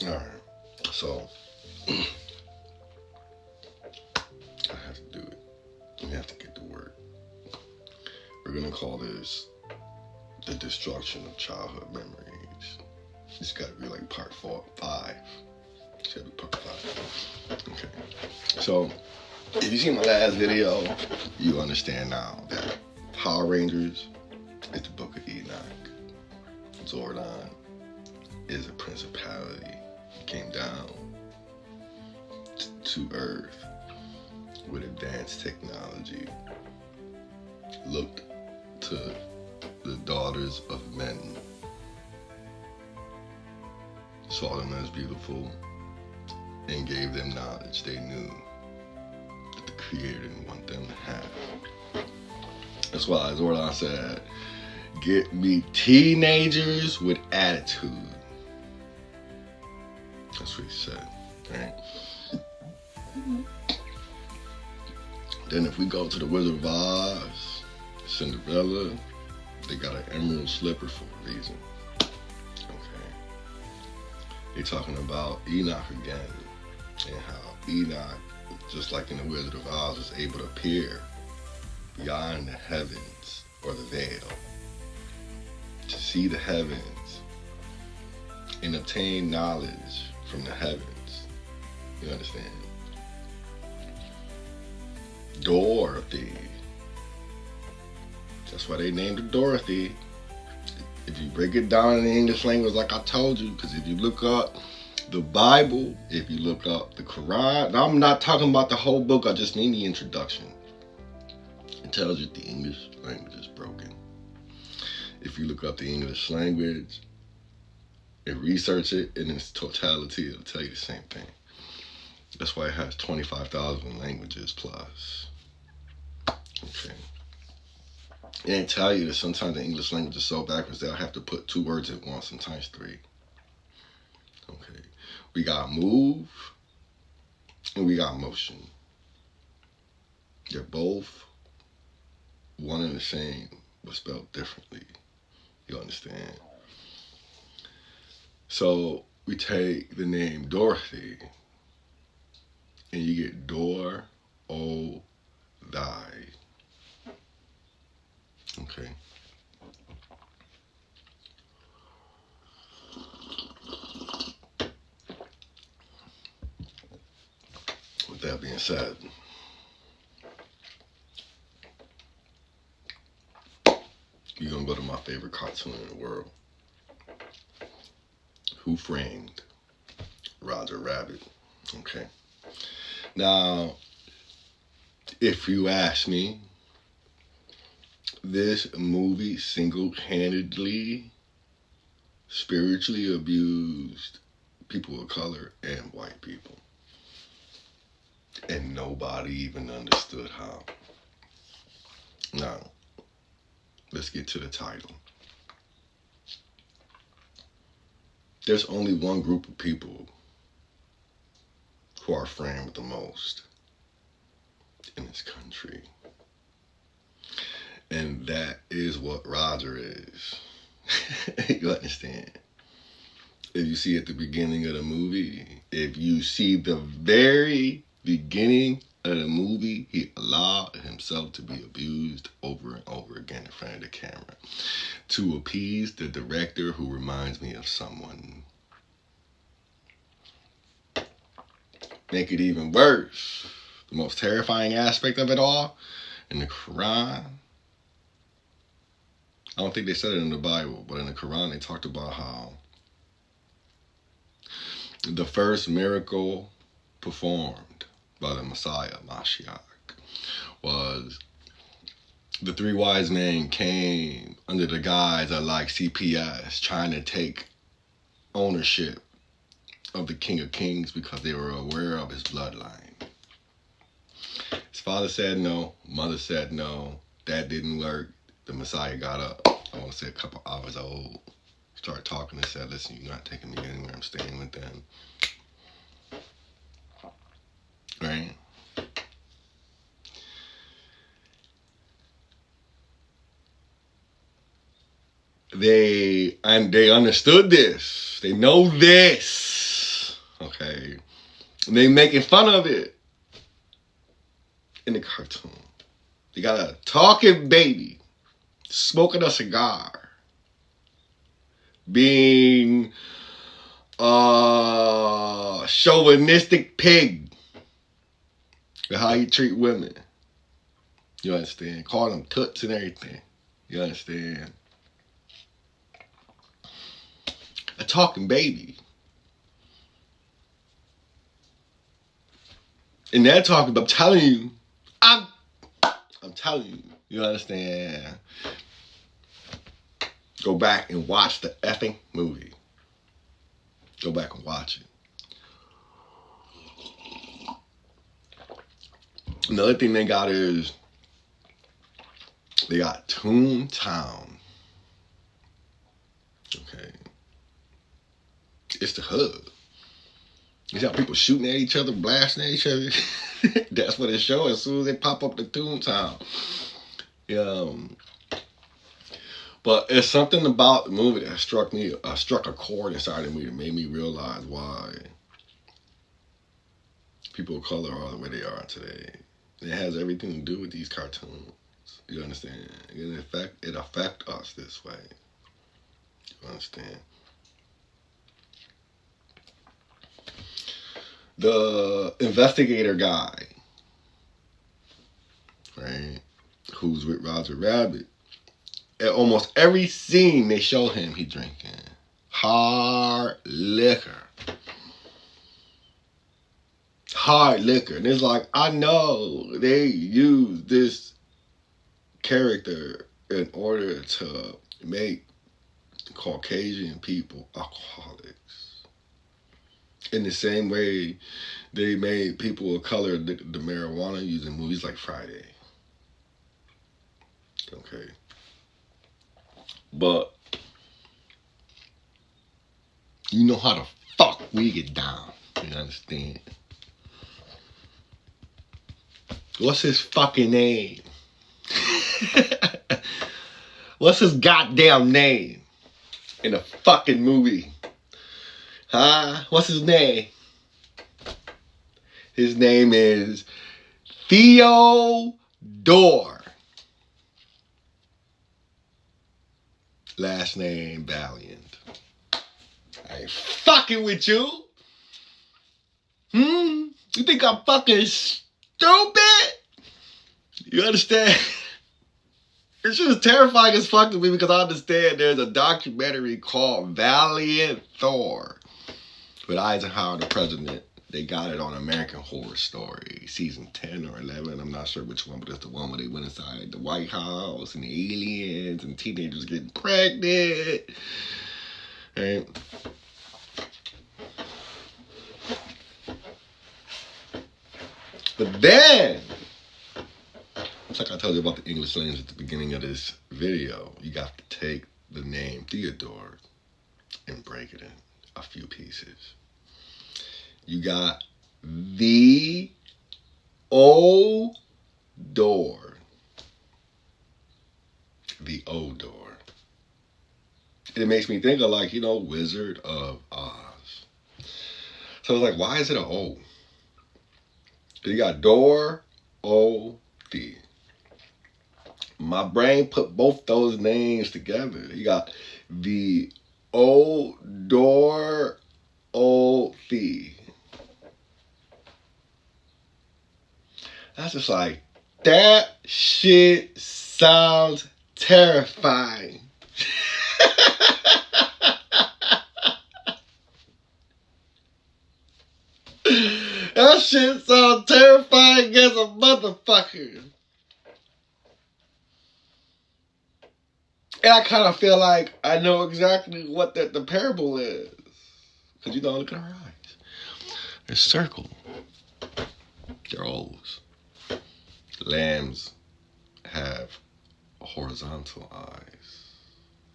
All right. So I have to do it. We have to get to work. We're gonna call this the destruction of childhood memories. It's got to be like part 5. It's got to be part 5. Okay. So if you see my last video, you understand now that Power Rangers is the Book of Enoch. Zordon is a principality. It came down to Earth with advanced technology. Looked to the daughters of men, saw them as beautiful, and gave them knowledge they knew that the Creator didn't want them to have. That's why Zordon said, "Get me teenagers with attitude." That's what he said, right? Then if we go to the Wizard of Oz, Cinderella, they got an emerald slipper for a reason. Okay. They're talking about Enoch again, and how Enoch, just like in the Wizard of Oz, was able to peer beyond the heavens or the veil to see the heavens and obtain knowledge from the heavens. You understand? Dorothy. That's why they named her Dorothy. If you break it down in the English language, like I told you, because if you look up the Bible, if you look up the Quran, now I'm not talking about the whole book, I just mean the introduction. It tells you the English language is broken. If you look up the English language and research it in its totality, it'll tell you the same thing. That's why it has 25,000 languages plus. Okay. It ain't tell you that sometimes the English language is so backwards they'll have to put 2 words at once, sometimes 3. Okay. We got move and we got motion. They're both one and the same, but spelled differently. You understand? So we take the name Dorothy and you get Dor, O, Thy. Okay. With that being said, you're gonna go to my favorite cartoon in the world. Who Framed Roger Rabbit? Okay. Now, if you ask me, this movie single-handedly, spiritually abused people of color and white people. And nobody even understood how. Now, let's get to the title. There's only one group of people who are framed the most in this country. And that is what Roger is. You understand? If you see at the beginning of the movie, if you see the very beginning of the movie, he allowed himself to be abused over and over again in front of the camera to appease the director, who reminds me of someone. Make it even worse, the most terrifying aspect of it all, in the Quran, I don't think they said it in the Bible, but in the Quran they talked about how the first miracle performed by the Messiah, Mashiach, was the 3 wise men came under the guise of like CPS, trying to take ownership of the King of Kings because they were aware of his bloodline. His father said no, mother said no, that didn't work. The Messiah got up, I want to say a couple hours old, started talking and said, listen, you're not taking me anywhere, I'm staying with them. Right? They understood this. They know this. Okay. And they making fun of it in the cartoon. They got a talking baby smoking a cigar, being a chauvinistic pig with how he treat women. You understand? Calling them toots and everything. You understand? A talking baby. And they're talking, I'm telling you, I'm telling you, you understand? Go back and watch the effing movie. Go back and watch it. Another thing they got is they got Toontown. Okay. It's the hood. You see how people shooting at each other, blasting at each other? That's what it shows as soon as they pop up the Toontown. But it's something about the movie that struck a chord inside of me that made me realize why people of color are the way they are today. It has everything to do with these cartoons. You understand? It affect us this way. You understand? The investigator guy, right, who's with Roger Rabbit, at almost every scene they show him, he drinking hard liquor. Hard liquor. And it's like, I know they use this character in order to make Caucasian people alcoholics. In the same way they made people of color the marijuana using movies like Friday. Okay. But you know how the fuck we get down. You understand? What's his fucking name? What's his goddamn name in a fucking movie? Huh? What's his name? His name is Theodore. Last name Valiant. I ain't fucking with you. You think I'm fucking stupid? You understand? It's just terrifying as fuck to me because I understand there's a documentary called Valiant Thor with Eisenhower the president. They got it on American Horror Story, season 10 or 11. I'm not sure which one, but it's the one where they went inside the White House and the aliens and teenagers getting pregnant. Right? But then, just like I told you about the English language at the beginning of this video, you got to take the name Theodore and break it in a few pieces. You got the O door. The O door. It makes me think of like, Wizard of Oz. So it's like, why is it an O? You got door, O, D. My brain put both those names together. You got the O door, O, D. That's just like, that shit sounds terrifying. That shit sounds terrifying as a motherfucker. And I kind of feel like I know exactly what the parable is. Because look at her eyes. They're circle. They're O's. Lambs have horizontal eyes.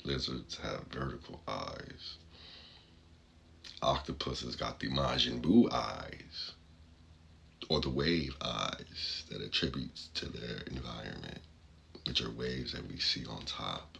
Lizards have vertical eyes. Octopuses got the Majin Buu eyes. Or the wave eyes that attributes to their environment, which are waves that we see on top